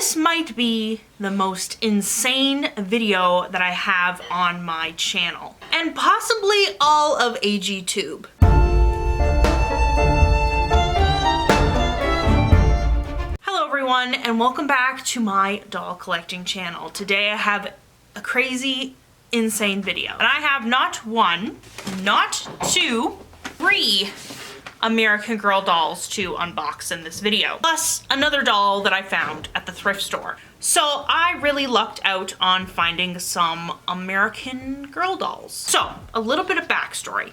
This might be the most insane video that I have on my channel, and possibly all of AGTube. Hello everyone, and welcome back to my doll collecting channel. Today I have a crazy, insane video. And I have not one, not two, three American Girl dolls to unbox in this video, plus another doll that I found at the thrift store. So I really lucked out on finding some American Girl dolls. So a little bit of backstory.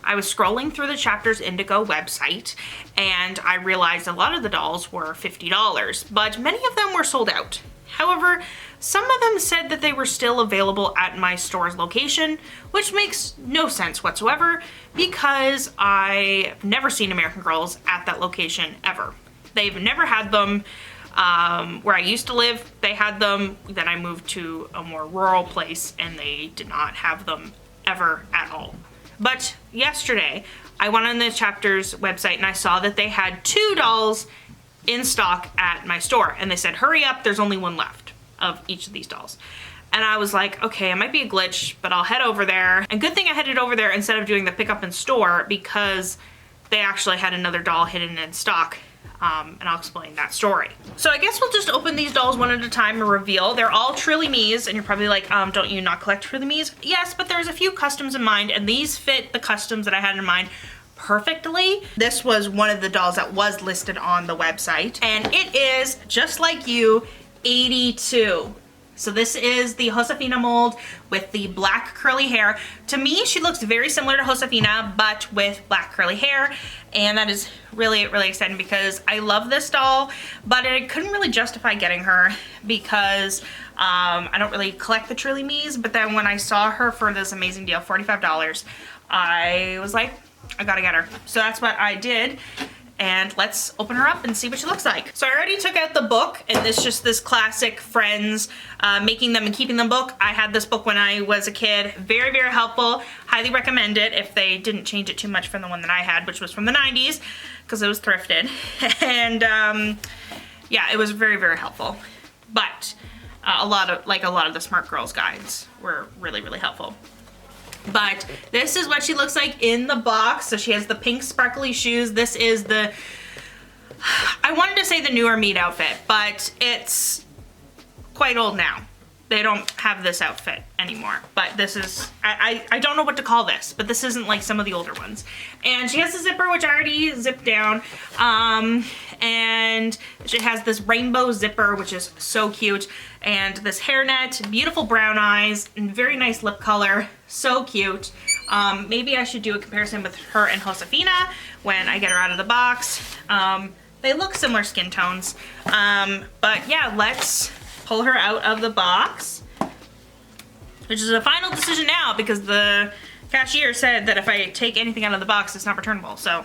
I was scrolling through the Chapters Indigo website and I realized a lot of the dolls were $50, but many of them were sold out. However, some of them said that they were still available at my store's location, which makes no sense whatsoever because I've never seen American Girls at that location ever. They've never had them where I used to live. They had them, then I moved to a more rural place and they did not have them ever at all. But yesterday, I went on the Chapters website and I saw that they had two dolls in stock at my store, and they said, hurry up, there's only one left of each of these dolls. And I was like, okay, it might be a glitch, but I'll head over there. And good thing I headed over there instead of doing the pickup in store, because they actually had another doll hidden in stock. And I'll explain that story. So I guess we'll just open these dolls one at a time and reveal. They're all Trilly Me's, and you're probably like, don't you not collect Trilly Me's? Yes, but there's a few customs in mind, and these fit the customs that I had in mind perfectly. This was one of the dolls that was listed on the website, and it is, just like you, 82. So this is the Josefina mold with the black curly hair. To me, she looks very similar to Josefina, but with black curly hair. And that is really, really exciting because I love this doll, but I couldn't really justify getting her because I don't really collect the Trilly Me's. But then when I saw her for this amazing deal, $45, I was like, I gotta get her. So that's what I did. And let's open her up and see what she looks like. So I already took out the book, and it's just this classic Friends making them and keeping them book. I had this book when I was a kid. Very, very helpful. Highly recommend it if they didn't change it too much from the one that I had, which was from the 90s, because it was thrifted. And yeah, it was very, very helpful. But a lot of the Smart Girls guides were really, really helpful. But this is what she looks like in the box. So she has the pink sparkly shoes. This is the, I wanted to say the newer meat outfit, but it's quite old now. They don't have this outfit anymore, but this is, I don't know what to call this, but this isn't like some of the older ones. And she has a zipper, which I already zipped down. And she has this rainbow zipper, which is so cute. And this hairnet, beautiful brown eyes, and very nice lip color. So cute. Maybe I should do a comparison with her and Josefina when I get her out of the box. They look similar skin tones. But yeah, let's pull her out of the box, which is a final decision now because the cashier said that if I take anything out of the box, it's not returnable. So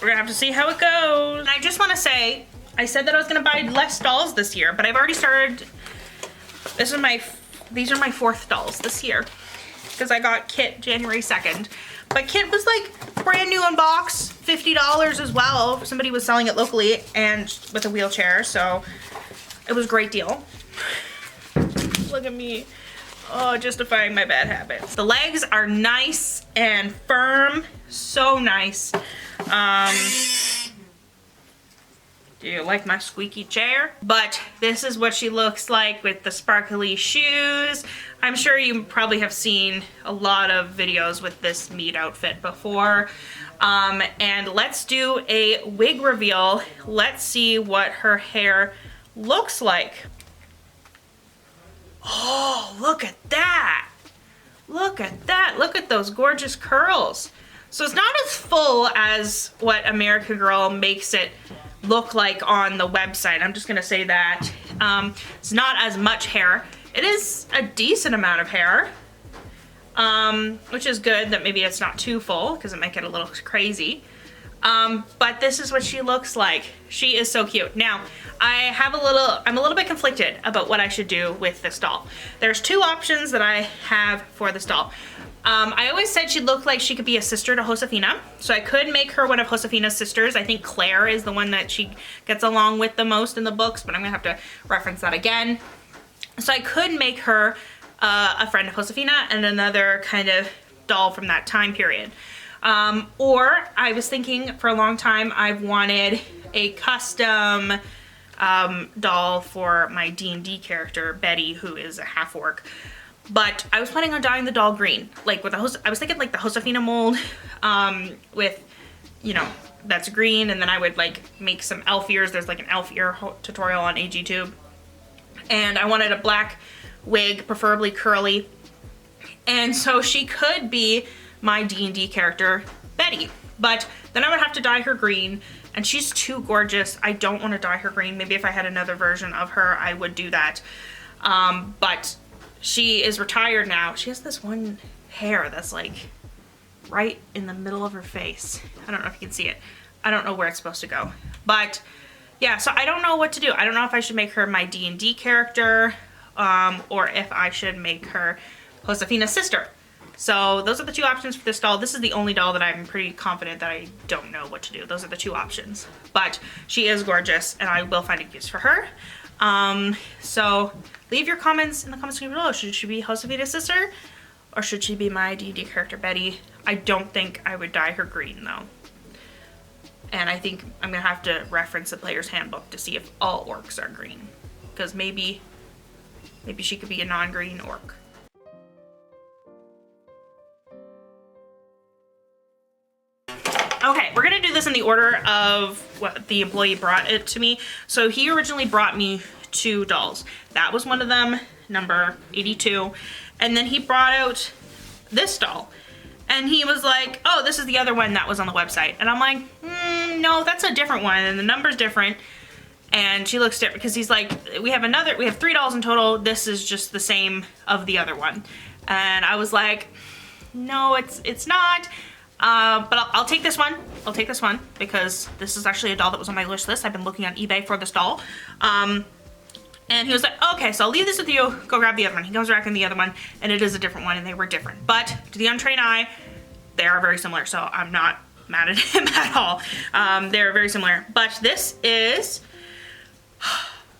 we're gonna have to see how it goes. And I just wanna say, I said that I was gonna buy less dolls this year, but I've already started. These are my fourth dolls this year because I got Kit January 2nd. But Kit was like brand new in box, $50 as well. Somebody was selling it locally and with a wheelchair, so it was a great deal. Look at me. Oh, justifying my bad habits. The legs are nice and firm. So nice. Do you like my squeaky chair? But this is what she looks like with the sparkly shoes. I'm sure you probably have seen a lot of videos with this meat outfit before. And let's do a wig reveal. Let's see what her hair looks like. Oh, look at that. Look at that. Look at those gorgeous curls. So it's not as full as what American Girl makes it look like on the website. I'm just gonna say that. It's not as much hair. It is a decent amount of hair, which is good that maybe it's not too full because it might get a little crazy. But this is what she looks like. She is so cute. Now, I'm a little bit conflicted about what I should do with this doll. There's two options that I have for this doll. I always said she looked like she could be a sister to Josefina, so I could make her one of Josefina's sisters. I think Claire is the one that she gets along with the most in the books, but I'm gonna have to reference that again. So I could make her a friend of Josefina and another kind of doll from that time period. Or I was thinking for a long time I've wanted a custom doll for my D&D character, Betty, who is a half-orc. But I was planning on dyeing the doll green, like with the I was thinking like the Josefina mold, with, you know, that's green, and then I would like make some elf ears. There's like an elf ear tutorial on AGTube, and I wanted a black wig, preferably curly, and so she could be my D&D character, Betty. But then I would have to dye her green, and she's too gorgeous. I don't want to dye her green. Maybe if I had another version of her, I would do that. But she is retired now. She has this one hair that's like right in the middle of her face. I don't know if you can see it. I don't know where it's supposed to go. But yeah, so I don't know what to do. I don't know if I should make her my D&D character, or if I should make her Josefina's sister. So those are the two options for this doll. This is the only doll that I'm pretty confident that I don't know what to do. Those are the two options. But she is gorgeous, and I will find a use for her. So leave your comments in the comments section below. Should she be Josefina's sister, or should she be my D&D character, Betty? I don't think I would dye her green, though. And I think I'm gonna have to reference the player's handbook to see if all orcs are green, because maybe she could be a non-green orc. Okay, we're gonna do this in the order of what the employee brought it to me. So he originally brought me 2 dolls. That was one of them, number 82. And then he brought out this doll. And he was like, oh, this is the other one that was on the website. And I'm like, no, that's a different one, and the number's different. And she looks different, because he's like, we have 3 dolls in total. This is just the same of the other one. And I was like, no, it's not. But I'll take this one. I'll take this one, because this is actually a doll that was on my wish list. I've been looking on eBay for this doll. And he was like, okay, so I'll leave this with you. Go grab the other one. He goes back in the other one, and it is a different one, and they were different. But to the untrained eye, they are very similar, so I'm not mad at him at all. They're very similar. But this is,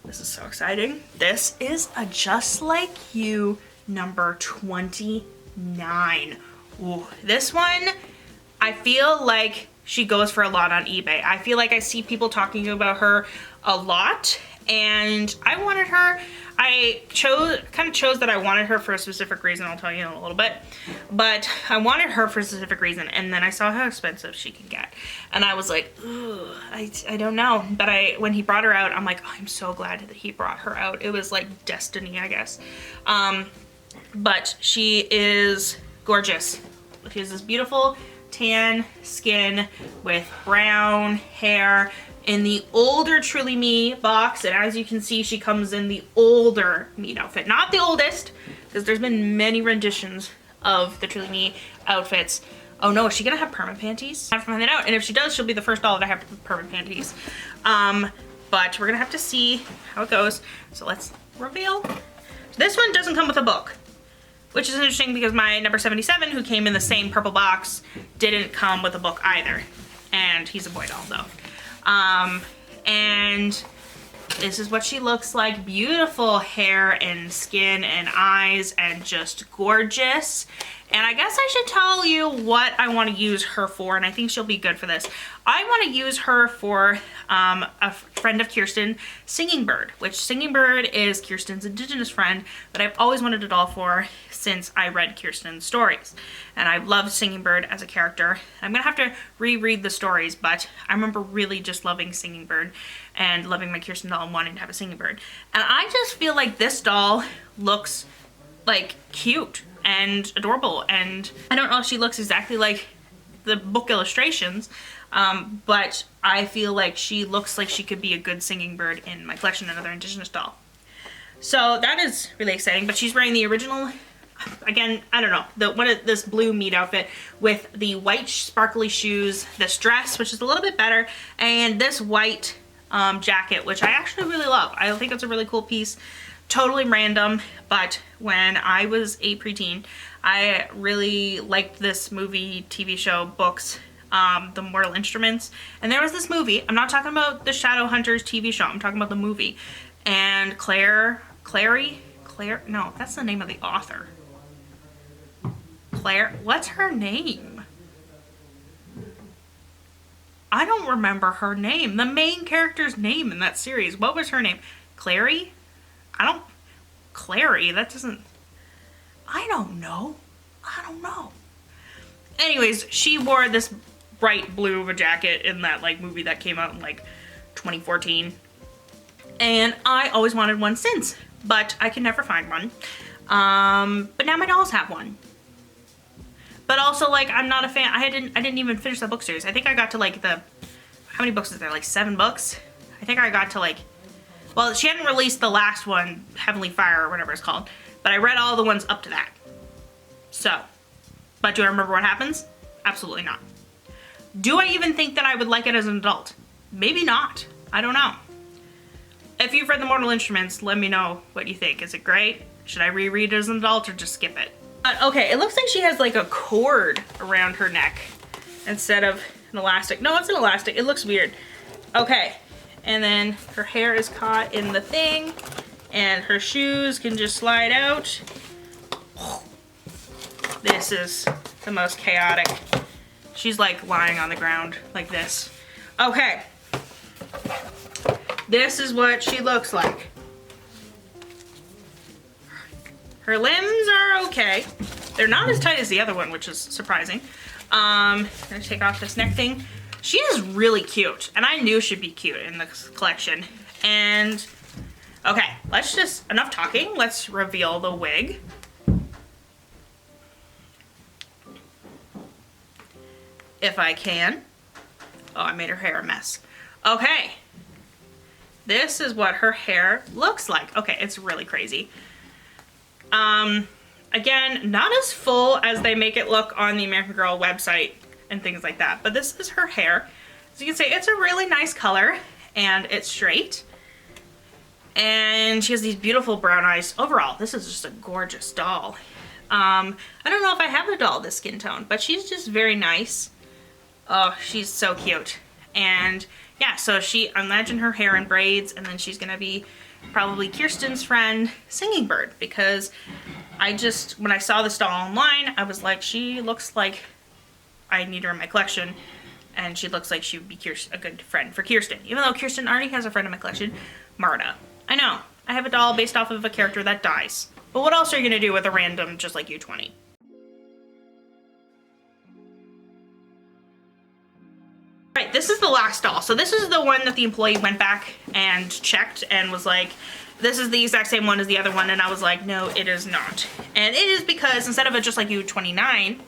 this is so exciting. This is a Just Like You number 29. Ooh, this one, I feel like she goes for a lot on eBay. I feel like I see people talking about her a lot, and I wanted her. I kind of chose that I wanted her for a specific reason. I'll tell you in a little bit, but I wanted her for a specific reason, and then I saw how expensive she can get, and I was like, ooh, I don't know. But when he brought her out, I'm like, oh, I'm so glad that he brought her out. It was like destiny, I guess. But she is gorgeous. She has this beautiful tan skin with brown hair in the older Truly Me box, and as you can see, she comes in the older meat outfit, not the oldest, because there's been many renditions of the Truly Me outfits. Oh no, is she gonna have perma panties? I have to find that out, and if she does, she'll be the first doll that I have perma panties. But we're gonna have to see how it goes. So let's reveal. This one doesn't come with a book, which is interesting because my number 77, who came in the same purple box, didn't come with a book either. And he's a boy doll though. And this is what she looks like. Beautiful hair and skin and eyes, and just gorgeous. And I guess I should tell you what I want to use her for, and I think she'll be good for this. I want to use her for a friend of Kirsten, Singing Bird, which Singing Bird is Kirsten's indigenous friend that I've always wanted a doll for since I read Kirsten's stories. And I loved Singing Bird as a character. I'm gonna have to reread the stories, but I remember really just loving Singing Bird and loving my Kirsten doll and wanting to have a Singing Bird. And I just feel like this doll looks like cute and adorable, and I don't know if she looks exactly like the book illustrations, but I feel like she looks like she could be a good Singing Bird in my collection, another indigenous doll. So that is really exciting. But she's wearing the original, again, I don't know, this blue meat outfit with the white sparkly shoes, this dress, which is a little bit better, and this white jacket, which I actually really love. I think it's a really cool piece. totally random, but when I was a preteen, I really liked this movie, TV show, books, The Mortal Instruments. And there was this movie, I'm not talking about the Shadowhunters TV show, I'm talking about the movie. And Claire, no, that's the name of the author. Claire, what's her name? I don't remember her name. The main character's name in that series. What was her name? Clary? Clary, that doesn't, I don't know. Anyways, she wore this bright blue of a jacket in that like movie that came out in like 2014. And I always wanted one since, but I can never find one. But now my dolls have one. But also, like, I'm not a fan. I didn't even finish the book series. I think I got to like how many books is there? Like 7 books? I think I got to like, well, she hadn't released the last one, Heavenly Fire or whatever it's called, but I read all the ones up to that. So, but do I remember what happens? Absolutely not. Do I even think that I would like it as an adult? Maybe not. I don't know. If you've read The Mortal Instruments, let me know what you think. Is it great? Should I reread it as an adult or just skip it? Okay, it looks like she has like a cord around her neck instead of an elastic. No, it's an elastic. It looks weird. Okay, and then her hair is caught in the thing and her shoes can just slide out. This is the most chaotic. She's like lying on the ground like this. Okay. This is what she looks like. Her limbs are okay. They're not as tight as the other one, which is surprising. I'm gonna take off this neck thing. She is really cute, and I knew she'd be cute in this collection. And, okay, enough talking. Let's reveal the wig. If I can. Oh, I made her hair a mess. Okay. This is what her hair looks like. Okay, it's really crazy. Again, not as full as they make it look on the American Girl website and things like that, but this is her hair. As you can see, it's a really nice color and it's straight. And she has these beautiful brown eyes. Overall, this is just a gorgeous doll. I don't know if I have a doll this skin tone, but she's just very nice. Oh, she's so cute. And yeah, so imagine her hair in braids, and then she's gonna be probably Kirsten's friend, Singing Bird, because when I saw this doll online, I was like, she looks like I need her in my collection, and she looks like she would be a good friend for Kirsten, even though Kirsten already has a friend in my collection, Marta. I know, I have a doll based off of a character that dies, but what else are you gonna do with a random just like you 20? Right, this is the last doll. So this is the one that the employee went back and checked and was like, this is the exact same one as the other one. And I was like, no, it is not. And it is because instead of a Just Like You 29,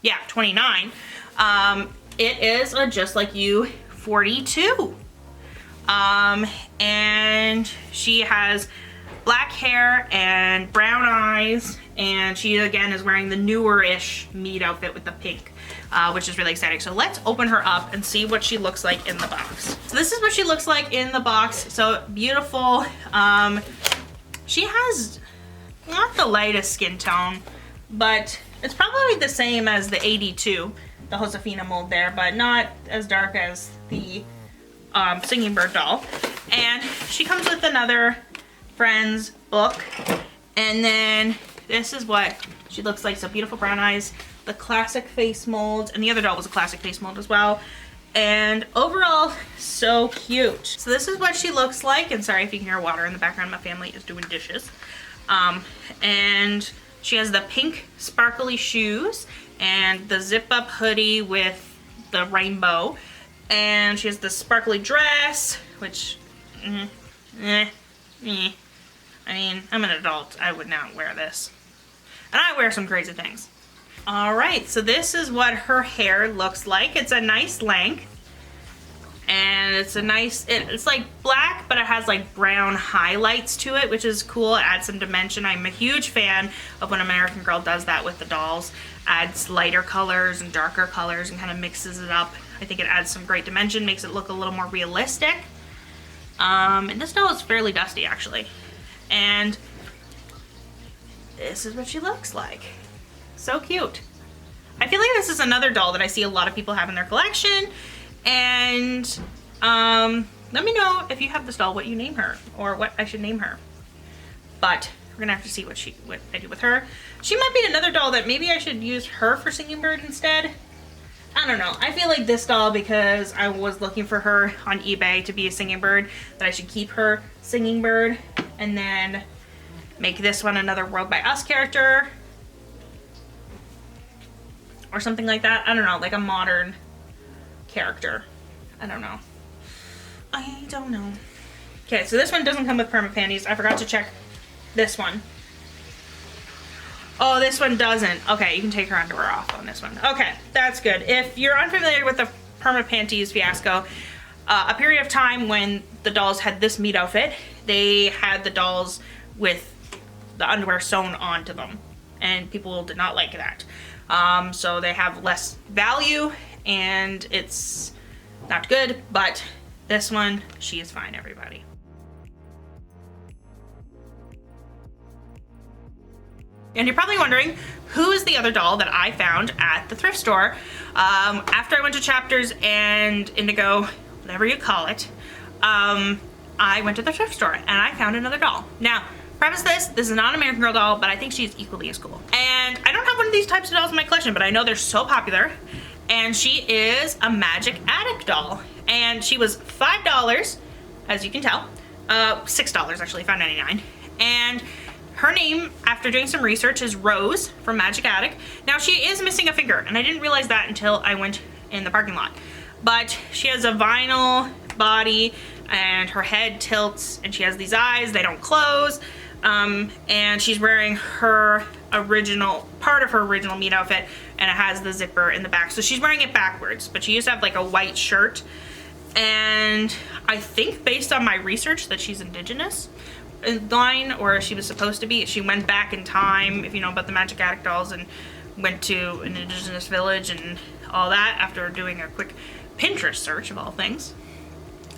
yeah, 29, it is a Just Like You 42. And she has black hair and brown eyes, and she again is wearing the newer-ish meat outfit with the pink, which is really exciting. So let's open her up and see what she looks like in the box. So this is what she looks like in the box. So beautiful. She has not the lightest skin tone, but it's probably the same as the 82, the Josefina mold there, but not as dark as the Singing Bird doll. And she comes with another Friends book, and then this is what she looks like. So beautiful brown eyes, the classic face mold, and the other doll was a classic face mold as well. And overall, so cute. So this is what she looks like, and sorry if you can hear water in the background, my family is doing dishes. And she has the pink sparkly shoes and the zip up hoodie with the rainbow, and she has the sparkly dress, which I mean, I'm an adult. I would not wear this. And I wear some crazy things. Alright, so this is what her hair looks like. It's a nice length. And it's a nice, it's like black, but it has like brown highlights to it, which is cool. It adds some dimension. I'm a huge fan of when American Girl does that with the dolls. Adds lighter colors and darker colors and kind of mixes it up. I think it adds some great dimension, makes it look a little more realistic. And this doll is fairly dusty, actually. And this is what she looks like. So cute. I feel like this is another doll that I see a lot of people have in their collection. And let me know if you have this doll, what you name her, or what I should name her. But we're gonna have to see what I do with her. She might be another doll that maybe I should use her for Singing Bird instead. I don't know. I feel like this doll, because I was looking for her on eBay to be a Singing Bird, that I should keep her Singing Bird and then make this one another World by Us character. Or something like that. I don't know, like a modern character. I don't know. I don't know. Okay, so this one doesn't come with perma panties. I forgot to check this one. Oh, this one doesn't. Okay, you can take her underwear off on this one. Okay, that's good. If you're unfamiliar with the perma panties fiasco, a period of time when the dolls had this meat outfit, they had the dolls with the underwear sewn onto them, and people did not like that. So they have less value, and it's not good, but this one, she is fine, everybody. And you're probably wondering, who is the other doll that I found at the thrift store? After I went to Chapters and Indigo, whatever you call it, I went to the thrift store and I found another doll. Now, preface this is not an American Girl doll, but I think she's equally as cool. And I don't have one of these types of dolls in my collection, but I know they're so popular. And she is a Magic Attic doll. And she was $5, as you can tell. $6 actually, $5.99. And her name, after doing some research, is Rose from Magic Attic. Now, she is missing a finger, and I didn't realize that until I went in the parking lot. But she has a vinyl body, and her head tilts, and she has these eyes, they don't close. And she's wearing her part of her original meat outfit, and it has the zipper in the back. So she's wearing it backwards, but she used to have like a white shirt. And I think based on my research that she's indigenous line, or she was supposed to be. She went back in time, if you know about the Magic Attic dolls, and went to an indigenous village and all that after doing a quick Pinterest search of all things.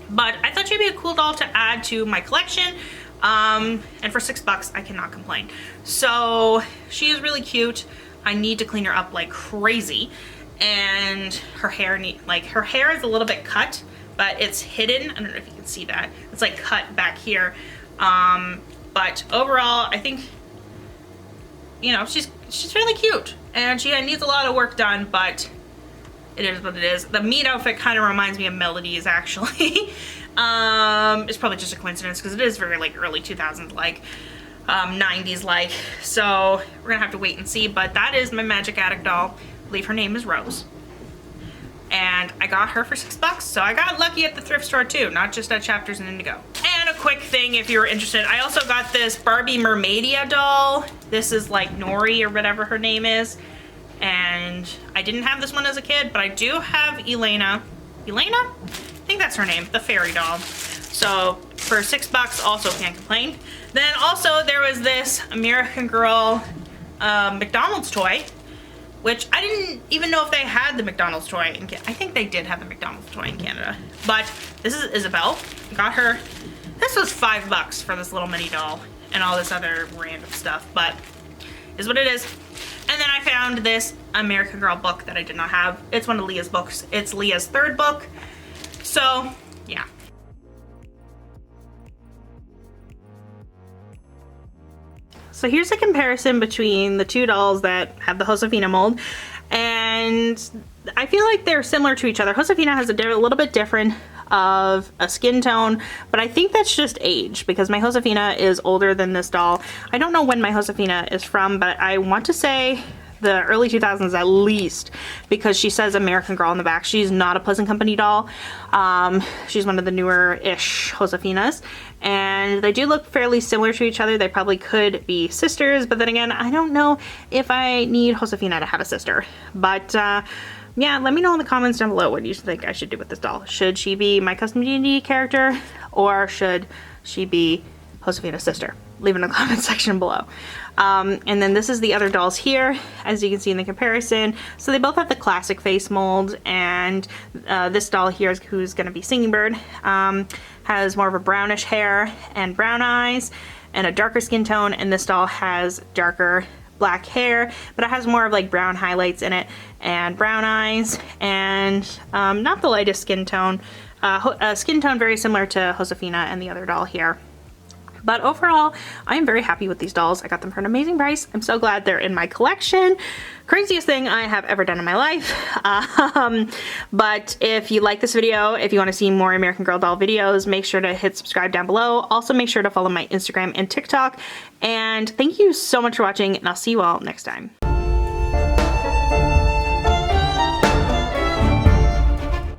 But I thought she'd be a cool doll to add to my collection. And for $6, I cannot complain. So she is really cute. I need to clean her up like crazy. And her hair her hair is a little bit cut, but it's hidden. I don't know if you can see that. It's like cut back here. But overall, I think, you know, she's really cute, and she needs a lot of work done, but it is what it is. The meat outfit kind of reminds me of Melody's, actually. It's probably just a coincidence because it is very like early 2000s like, 90s like. So we're gonna have to wait and see, but that is my Magic Attic doll. I believe her name is Rose. And I got her for $6, so I got lucky at the thrift store too, not just at Chapters and Indigo. And a quick thing, if you were interested, I also got this Barbie Mermaidia doll. This is like Nori or whatever her name is. And I didn't have this one as a kid, but I do have Elena? I think that's her name, the fairy doll. So for $6, also can't complain. Then also there was this American Girl McDonald's toy, which I didn't even know if they had the McDonald's toy in Canada. I think they did have the McDonald's toy in Canada. But this is Isabel. Got her. This was $5 for this little mini doll and all this other random stuff, but is what it is. And then I found this American Girl book that I did not have. It's one of Leah's books. It's Leah's third book. So, yeah. So here's a comparison between the two dolls that have the Josefina mold, and I feel like they're similar to each other. Josefina has a little bit different of a skin tone, but I think that's just age, because my Josefina is older than this doll. I don't know when my Josefina is from, but I want to say the early 2000s at least, because she says American Girl on the back. She's not a Pleasant Company doll. She's one of the newer-ish Josefinas, and they do look fairly similar to each other. They probably could be sisters, but then again, I don't know if I need Josefina to have a sister. But yeah, let me know in the comments down below what you think I should do with this doll. Should she be my custom D&D character, or should she be Josefina's sister? Leave it in the comment section below. And then this is the other dolls here, as you can see in the comparison. So they both have the classic face mold, and this doll here, who's going to be Singing Bird, has more of a brownish hair and brown eyes. and a darker skin tone, and this doll has darker black hair, but it has more of like brown highlights in it and brown eyes, and not the lightest skin tone. A skin tone very similar to Josefina and the other doll here. But overall, I am very happy with these dolls. I got them for an amazing price. I'm so glad they're in my collection. Craziest thing I have ever done in my life. But if you like this video, if you want to see more American Girl doll videos, make sure to hit subscribe down below. Also, make sure to follow my Instagram and TikTok. And thank you so much for watching, and I'll see you all next time.